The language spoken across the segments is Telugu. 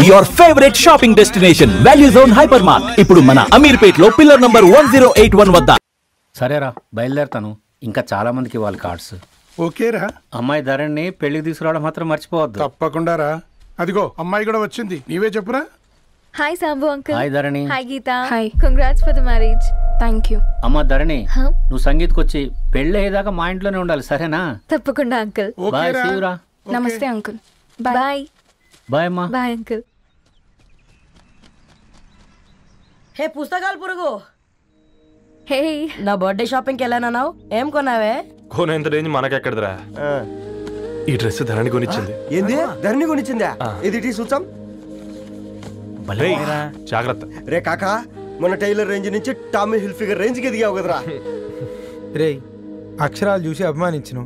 Your favourite shopping destination value zone hyper mart ఇప్పుడు మన అమీర్పేట్ లో పిల్లర్ నంబర్ 1081 వద్ద. సరేరా బయలుదేరుతాను, ఇంకా చాలా మందికి ఇవ్వాలి కార్డ్స్. ఓకేరా. అమ్మాయి ధరణి పెళ్లికి తీసుకురావడం మాత్రం మర్చిపోవద్దు. తప్పకుండా రా. అదిగో అమ్మాయి కూడా వచ్చింది, నీవే చెప్పురా. Hi Sambu uncle. Hi Dharani. Hi Geeta. Hi. Congrats for the marriage. Thank you. అమ్మ ధరణి, నువ్వు సంగీత్కి వచ్చి పెళ్లి అయ్యేదాకా మా ఇంట్లోనే ఉండాలి, సరేనా? తప్పకుండా అంకుల్. బాయ్ శివరా. నమస్తే అంకుల్. బాయ్. బాయ్ అమ్మా. Bye uncle. హే పుస్తకాలు పురుగు, హే నా బర్త్డే షాపింగ్కి వెళ్ళానన్నావు, ఏం కొన్నావే? కొనేంత రేంజ్ మనకెక్కడదిరా. ఈ డ్రెస్ ధరణి కొనిచ్చింది. ఏంది ధరణి కొనిచ్చిందా? ఇది చూసాం. జాగ్రత్త రే కాకా, మన టైలర్ రేంజ్ నుంచి టామీ హిల్ఫిగర్ రేంజ్ కి ఎదిగావు కదరా. రే అక్షరాలు చూసి అభిమానించను,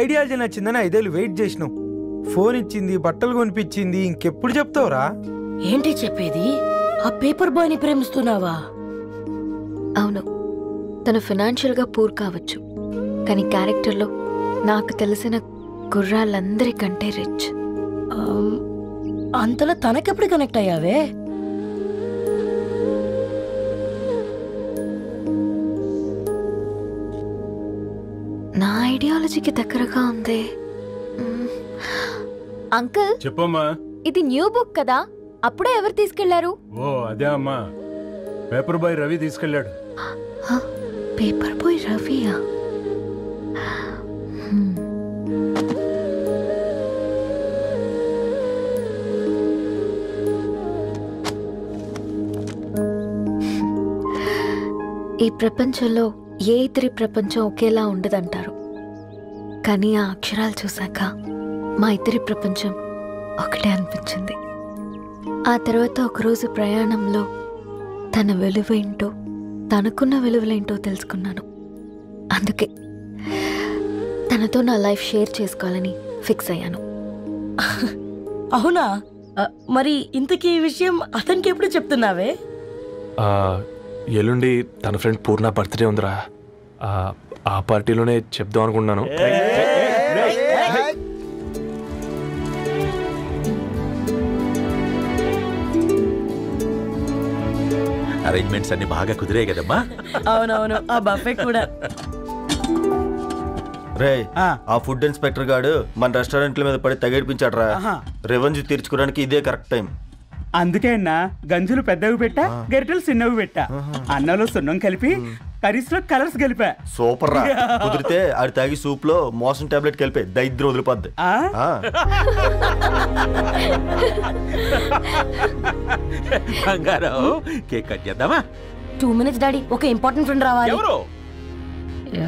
ఐడియాలజీ నచ్చిందని 5 ఏళ్ళు వెయిట్ చేసినావు. ఫోన్ ఇచ్చింది, బట్టలు కొనిపించింది, ఇంకెప్పుడు చెప్తావురా? ఏంటి చెప్పేది? ఆ పేపర్ బాయ్ ని ప్రేమిస్తున్నావా? అవును, తను ఫైనాన్షియల్ గా పూర్ కావచ్చు, కానీ క్యారెక్టర్లో నాకు తెలిసిన గుర్రాలందరికంటే రిచ్. అంతలో తనకెప్పుడు కనెక్ట్ అయ్యావే? నా ఐడియాలజీకి దగ్గరగా ఉంది. అంకుల్ చెప్పమ్మా. ఇది న్యూ బుక్ కదా, అప్పుడే ఎవరు తీసుకెళ్లారు? ఓ అదే అమ్మా, పేపర్ బాయ్ రవి తీసుకెళ్ళాడు. పేపర్ బాయ్ రవియా? ఈ ప్రపంచంలో ఏ ఇతరి ప్రపంచం ఒకేలా ఉండదంటారు, కానీ ఆ అక్షరాలు చూశాక మా ఇద్దరి ప్రపంచం ఒకటే అనిపించింది. ఆ తర్వాత ఒకరోజు ప్రయాణంలో తన విలువేంటో, తనకున్న విలువలేంటో తెలుసుకున్నాను. అందుకే తనతో నా లైఫ్ షేర్ చేసుకోవాలని ఫిక్స్ అయ్యాను. అవునా? మరి ఇంతకీ ఈ విషయం అతనికి ఎప్పుడు చెప్తున్నావే? ఎల్లుండి తన ఫ్రెండ్ పూర్ణ బర్త్డే ఉందిరా, ఆ పార్టీలోనే చెప్దాం అనుకుంటున్నాను. అరేంజ్మెంట్స్ అన్ని బాగా కుదిరే కదమ్మా? అవునవును, ఆ బఫే కూడా. రే ఆ ఫుడ్ ఇన్స్పెక్టర్ గాడు మన రెస్టారెంట్ల మీద పడి తగేడిపించాడరా. రెవెన్యూ తీర్చుకోవడానికి ఇదే కరెక్ట్ టైం. అందుకే అన్న గంజులు పెద్దవి పెట్టా, గరిటెలు చిన్నవి పెట్టా, అన్నంలో సున్నం కలిపి కర్రీస్ లో కలర్స్ కలిపా. సూపర్ రా. కుదిరితే ఆడి తాగి సూప్ లో మోషన్ టాబ్లెట్ కలిపే దైద్రం వదిలిపోద్ది. కేక్ కట్ చేద్దామా? 2 minutes డాడీ, ఒక ఇంపార్టెంట్ ఫ్రెండ్ రావాలి.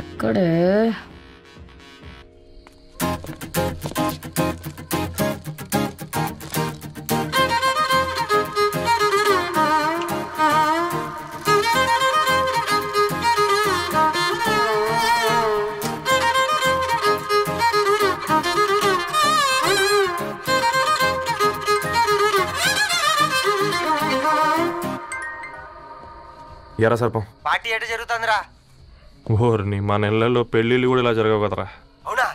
ఎక్కడే? ఎరా సర్పం, పార్టీ ఎట జరుగుతుందిరా? ఓర్ని మా నెలల్లో పెళ్ళిళ్ళు కూడా ఇలా జరగవు కదరా. అవునా?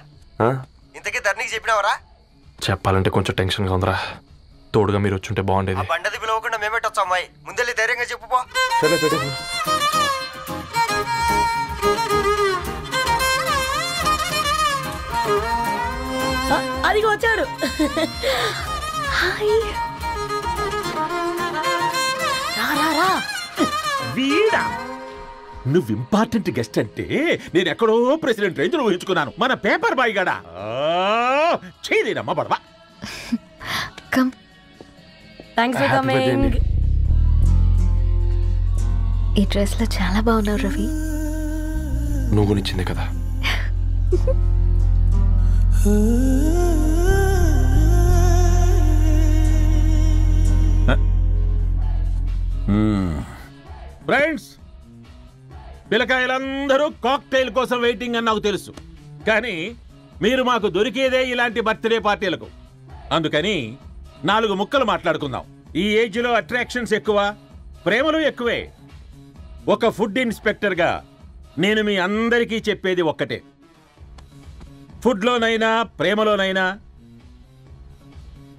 ఇంతకీ ధరణికి చెప్పినావరా? చెప్పాలంటే కొంచెం టెన్షన్గా ఉందిరా. తోడుగా మీరు వచ్చుంటే బాగుండేది. బండది పిలవకుండా మేమెట్టొచ్చు అమ్మాయి, ముందెళ్ళి ధైర్యంగా చెప్పుపో. సరే పెట్టు. అదిగో వచ్చాడు. వీడా? నువ్వు ఇంపార్టెంట్ గెస్ట్ అంటే నేను ఎక్కడో ప్రెసిడెంట్ రేంజ్ లో ఊహించుకున్నాను. మన పేపర్ బాయ్ గడా చేయలేనమ్మా బడవా. Thanks for coming. ఈ డ్రెస్ లో చాలా బాగున్నావు రవి. నువ్వు కొనిచ్చిందే కదా. ఫ్రెండ్స్, పిల్లకాయలందరూ కాక్టైల్ కోసం వెయిటింగ్ అని నాకు తెలుసు, కానీ మీరు మాకు దొరికేదే ఇలాంటి బర్త్డే పార్టీలకు. అందుకని 4 ముక్కలు మాట్లాడుకుందాం. ఈ ఏజ్ లో అట్రాక్షన్స్ ఎక్కువ, ప్రేమలు ఎక్కువే. ఒక ఫుడ్ ఇన్స్పెక్టర్గా నేను మీ అందరికీ చెప్పేది ఒక్కటే, ఫుడ్లోనైనా ప్రేమలోనైనా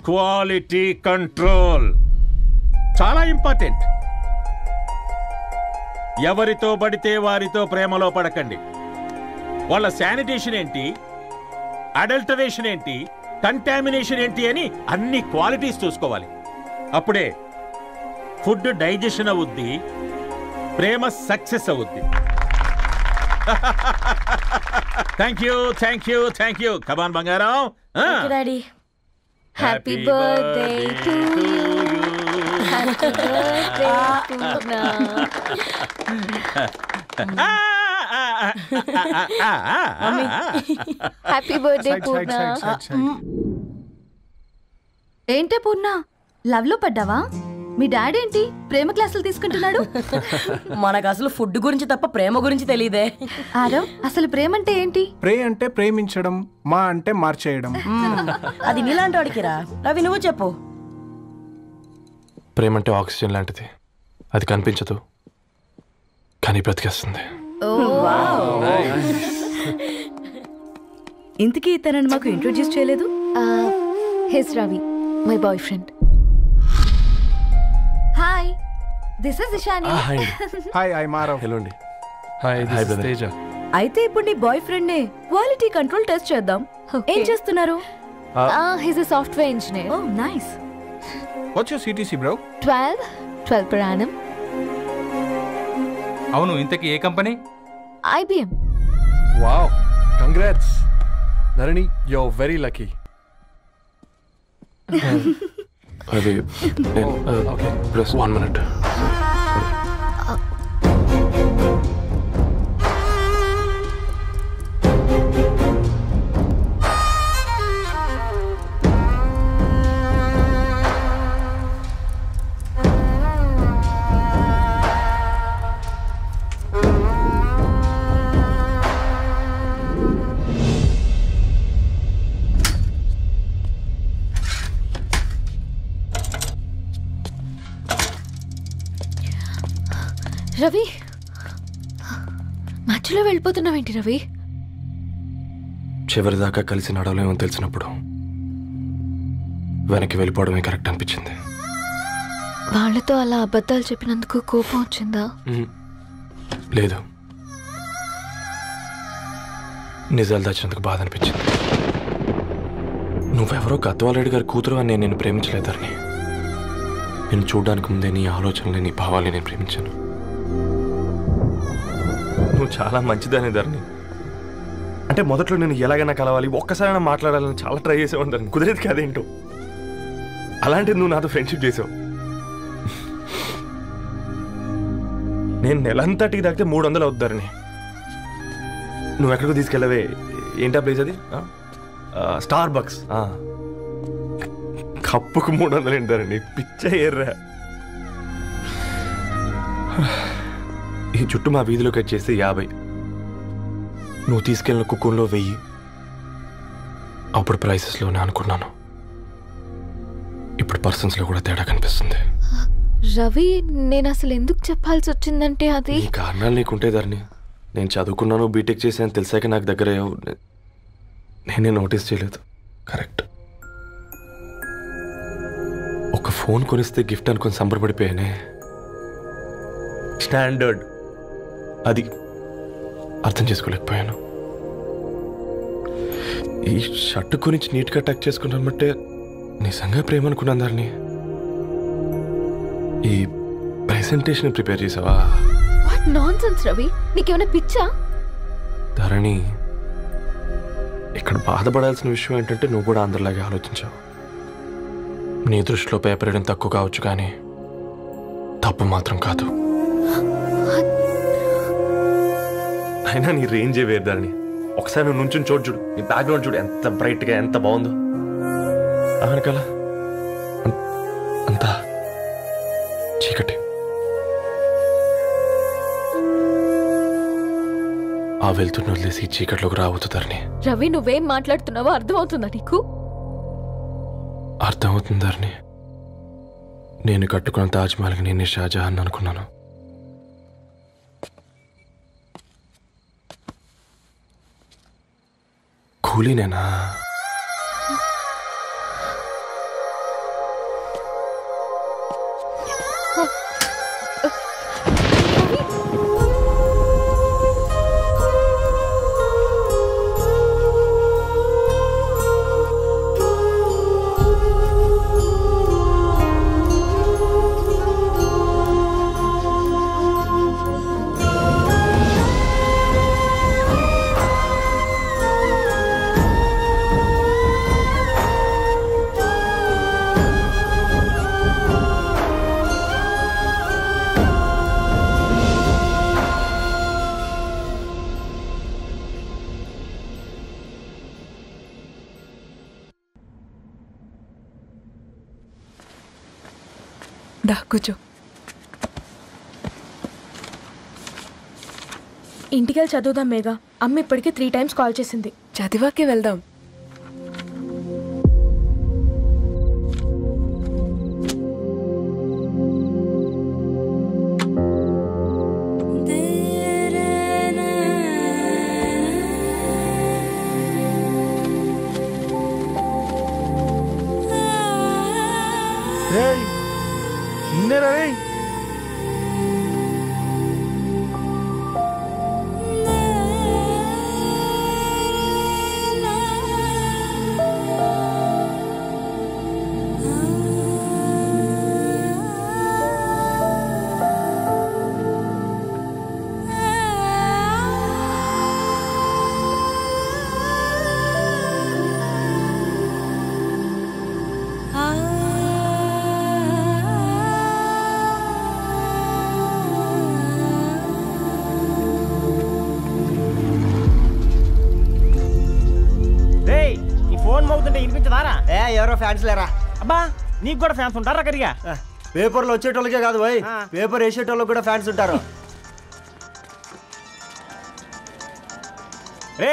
క్వాలిటీ కంట్రోల్ చాలా ఇంపార్టెంట్. ఎవరితో పడితే వారితో ప్రేమలో పడకండి. వాళ్ళ శానిటేషన్ ఏంటి, అడల్టరేషన్ ఏంటి, కంటామినేషన్ ఏంటి అని అన్ని క్వాలిటీస్ చూసుకోవాలి. అప్పుడే ఫుడ్ డైజెషన్ అవుద్ది, ప్రేమ సక్సెస్ అవుద్ది. Thank you, thank you, thank you. Come on బంగారం. Daddy. Happy birthday to you. Happy birthday Purna. Happy birthday Purna. ఏంటే పూర్ణ, లవ్ లో పడ్డావా? మీ డాడీ ఏంటి ప్రేమ క్లాసులు తీసుకుంటున్నాడు? మనకు అసలు ఫుడ్ గురించి తప్ప ప్రేమ గురించి తెలియదే. ఆరవ్, అసలు ప్రేమ అంటే ఏంటి? ప్రే అంటే ప్రేమించడం, మా అంటే మార్చేయడం. అది నీలాంటి వాడికి రా. రవి నువ్వు చెప్పు. ప్రేమ అంటే ఆక్సిజన్ లాంటిది. అది కనిపించదు కానీ బ్రతికేస్తుంది. ఇంతకీ తనని మాకు ఇంట్రొడ్యూస్ చేయలేదు. He's Ravi, my boy friend. Hi, this is Ishani. Hi, I Maarav. Hello అండి. Hi, this is Teja. అయితే ఇప్పుడు నీ బాయ్ ఫ్రెండ్ నే క్వాలిటీ కంట్రోల్ టెస్ట్ చేద్దాం. ఏం చేస్తున్నారు? He's a software engineer. Oh nice. What's your CTC bro? 12 per annum. అవును, ఇంతకీ ఏ company? IBM. Wow, congrats Narani, you are very lucky. అది ఓకే, ప్లస్ 1 minute. రవి, మధ్యలో వెళ్ళిపోతున్నావేంటి రవి? చివరిదాకా కలిసి నడవలేమో తెలిసినప్పుడు వెనక్కి వెళ్ళిపోవడమే కరెక్ట్ అనిపించింది. వాళ్ళతో అలా అబద్ధాలు చెప్పినందుకు కోపం వచ్చిందా? లేదు, నిజాలు దాచినందుకు బాధ అనిపించింది. నువ్వెవరో గద్వాలరెడ్డి గారి కూతురు అని నేను ప్రేమించలేదని. నేను చూడడానికి ముందే నీ ఆలోచనలు, నీ భావాలని నేను ప్రేమించాను. నువ్వు చాలా మంచిదని ధరణి. అంటే మొదట్లో నేను ఎలాగైనా కలవాలి, ఒక్కసారైనా మాట్లాడాలని చాలా ట్రై చేసేవాడిని ధరణి. కుదిరేది కాదేంటో. అలాంటిది నువ్వు నాతో ఫ్రెండ్షిప్ చేసావు. నేను నెలంతటికి తాగితే 300 అవుతారని. నువ్వు ఎక్కడికి తీసుకెళ్ళవే? ఏంటా ప్లేస్ అది? Star bucks. కప్పుకు 300 ఏంటారండి, పిచ్చ ఎర్రా. ఈ చుట్టూ మా వీధిలోకి వచ్చేసి 50. నువ్వు తీసుకెళ్ళిన కుక్కర్లో 1000. అప్పుడు ప్రైసెస్లోనే అనుకున్నాను, ఇప్పుడు పర్సన్స్లో కూడా తేడా కనిపిస్తుంది. రవి, నేను అసలు ఎందుకు చెప్పాల్సి వచ్చిందంటే అది ఈ కారణాలు నీకుంటే ధరణి. నేను చదువుకున్నాను, బీటెక్ చేశాను తెలిసాక నాకు దగ్గర నేనే నోటీస్ చేయలేదు. కరెక్ట్. ఒక ఫోన్ కొనిస్తే గిఫ్ట్ అనుకుని సంబరపడిపోయానే. స్టాండర్డ్ అది అర్థం చేసుకోలేకపోయాను. ఈ షర్టు గురించి నీట్గా టక్ చేసుకున్నాను బట్టే నిజంగా ప్రేమ అనుకున్నాను దాన్ని. ఈ ప్రెజెంటేషన్ ప్రిపేర్ చేసావా? వాట్ నాన్సెన్స్ రవి, నీకేమైనా పిచ్చా? ధరణి, ఇక్కడ బాధపడాల్సిన విషయం ఏంటంటే నువ్వు కూడా అందరిలాగే ఆలోచించావు. నీ దృష్టిలో పేపర్ వేయడం తక్కువ కావచ్చు కానీ తప్పు మాత్రం కాదు. అయినా నీ రేంజే వేరు ధరణి. ఒకసారి నువ్వు నుంచుని చూడు, నీ బ్యాక్గ్రౌండ్ చూడు ఎంత బ్రైట్గా, ఎంత బాగుందో. వెనకాల అంతా చీకటి. ఆ వెళ్తున్న వదిలేసి చీకట్లోకి రాబోతుందని. రవి, నువ్వేం మాట్లాడుతున్నావో అర్థమవుతుందా నీకు? అర్థమవుతుందని. నేను కట్టుకున్న తాజ్మహల్కి నేనే షాజహాన్ అనుకున్నాను. కూలీనేనా? దా కూర్చో. ఇంటికెళ్ళి చదువుదాం మేఘా. అమ్మ ఇప్పటికే 3 times కాల్ చేసింది. చదివాకే వెళ్దాం. ఎవరో ఫ్యాన్స్ లేరా? అబ్బా నీకు కూడా ఫ్యాన్స్ ఉంటారా? కరిగా పేపర్లో వచ్చేటోళ్ళకే కాదు పోయి, పేపర్ వేసేటోళ్ళకి కూడా ఫ్యాన్స్ ఉంటారు. రే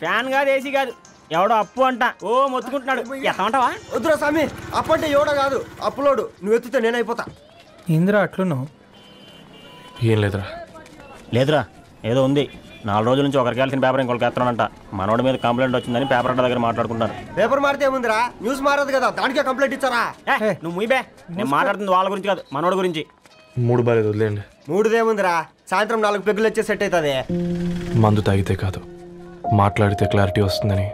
ఫ్యాన్ కాదు, ఏసీ కాదు, ఎవడో అప్పు అంట ఓ మొత్తుకుంటున్నాడు. ఎత్తమంటావా? వద్దురా స్వామి, అప్పు అంటే ఎవడో కాదు, అప్పులోడు. నువ్వు ఎత్తుతే నేనైపోతా. ఏంద్రా అట్లున్నావు? ఏం లేదురా. లేదురా ఏదో ఉంది. 4 రోజుల నుంచి ఒకరికి వెళ్ళిన పేపర్ ఇంకొకరికి ఎత్తనంట. మనోడి మీద కంప్లైంట్ వచ్చిందని పేపర్ అడ్డ దగ్గర మాట్లాడుకుంటారు. పేపర్ మారితే ఏముందిరా, న్యూస్ మారదు కదా, దానికే కంప్లైంట్ ఇచ్చారా? నువ్వు ముయ్యబే, నేను మాట్లాడుతుంది వాళ్ళ గురించి కాదు, మనోడి గురించి. 3 బాలేదు, వదిలేండి. 3దేముందిరా, సాయంత్రం 4 పెగ్గులు వచ్చే సెట్ అవుతుంది. మందు తాగితే కాదు, మాట్లాడితే క్లారిటీ వస్తుందని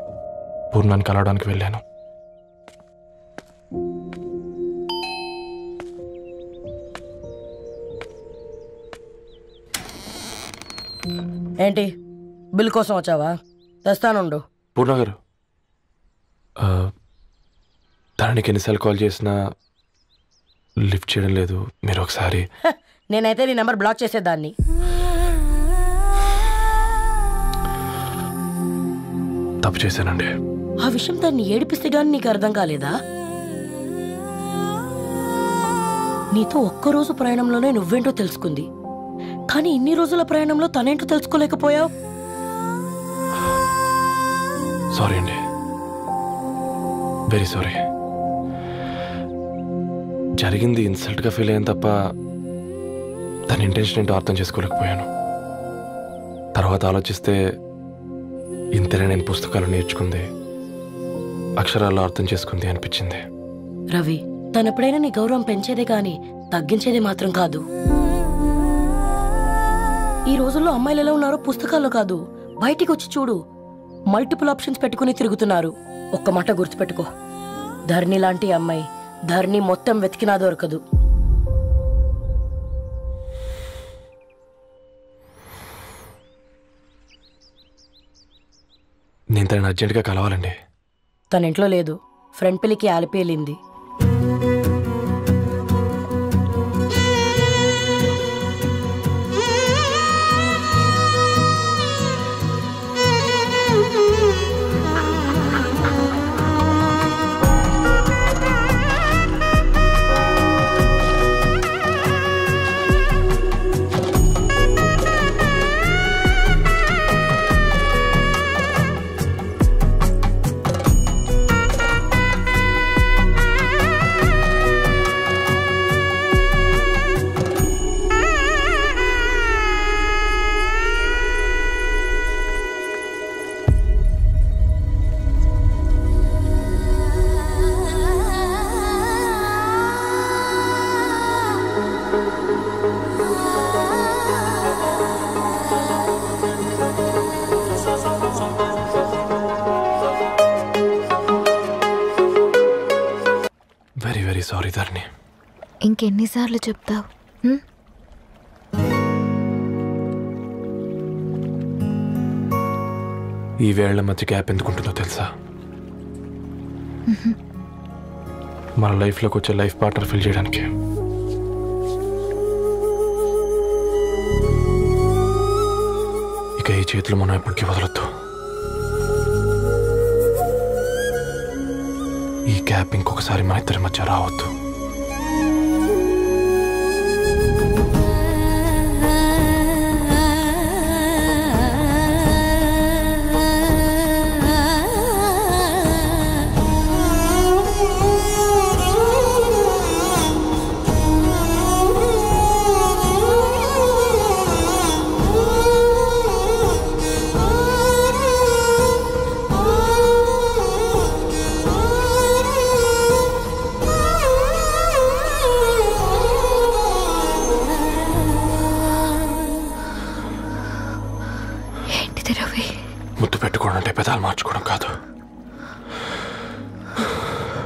పూర్ణాన్ని కలవడానికి వెళ్ళాను. ఏంటి బిల్ కోసం వచ్చావా? తెస్తానుండు. పూర్ణ గారు, తనకి ఎన్నిసార్లు కాల్ చేసినా లిఫ్ట్ చేయడం లేదు. మీరు ఒకసారి. నేనైతే నీ నెంబర్ బ్లాక్ చేసేదాన్ని. తప్పు చేశానండి. ఆ విషయం దాన్ని ఏడిపిస్తే గానీ నీకు అర్థం కాలేదా? నీతో ఒక్కరోజు ప్రయాణంలోనే నువ్వేంటో తెలుసుకుంది, కానీ ఇన్ని రోజుల ప్రయాణంలో తనేంటో తెలుసుకోలేకపోయావు. సారీ అండి, వెరీ సారీ. జరిగింది ఇన్సల్ట్గా ఫీల్ అయ్యాను తప్ప తన ఇంటెన్షన్ ఏంటో అర్థం చేసుకోలేకపోయాను. తర్వాత ఆలోచిస్తే ఇంతనే నేను పుస్తకాలు నేర్చుకుంది, అక్షరాల్లో అర్థం చేసుకుంది అనిపించింది. రవి, తనెప్పుడైనా నీ గౌరవం పెంచేదే కానీ తగ్గించేదే మాత్రం కాదు. ఈ రోజుల్లో అమ్మాయిలు ఎలా ఉన్నారో పుస్తకాల్లో కాదు, బయటికి వచ్చి చూడు. మల్టిపుల్ ఆప్షన్స్ పెట్టుకుని తిరుగుతున్నారు. ఒక్క మాట గుర్తుపెట్టుకో, ధరణి లాంటి అమ్మాయి ధరణి మొత్తం వెతికినా దొరకదు. నేను తనని అర్జెంటుగా కలవాలండి. తన ఇంట్లో లేదు, ఫ్రెండ్ పెళ్లికి ఆలిపేలింది. సారీ ధరణి. ఇంకెన్నిసార్లు చెప్తావు? ఈ వేళ్ల మధ్య గ్యాప్ ఎందుకుంటుందో తెలుసా? మన లైఫ్లోకి వచ్చే లైఫ్ పార్ట్నర్ ఫిల్ చేయడానికి. ఇక ఈ చేతులు మనం ఎప్పటికీ వదలొద్దు. ఈ గ్యాప్ ఇంకొకసారి మన ఇద్దరి మధ్య రావద్దు. ముద్దు పెట్టుకోవడం అంటే పెదాలు మార్చుకోవడం కాదు.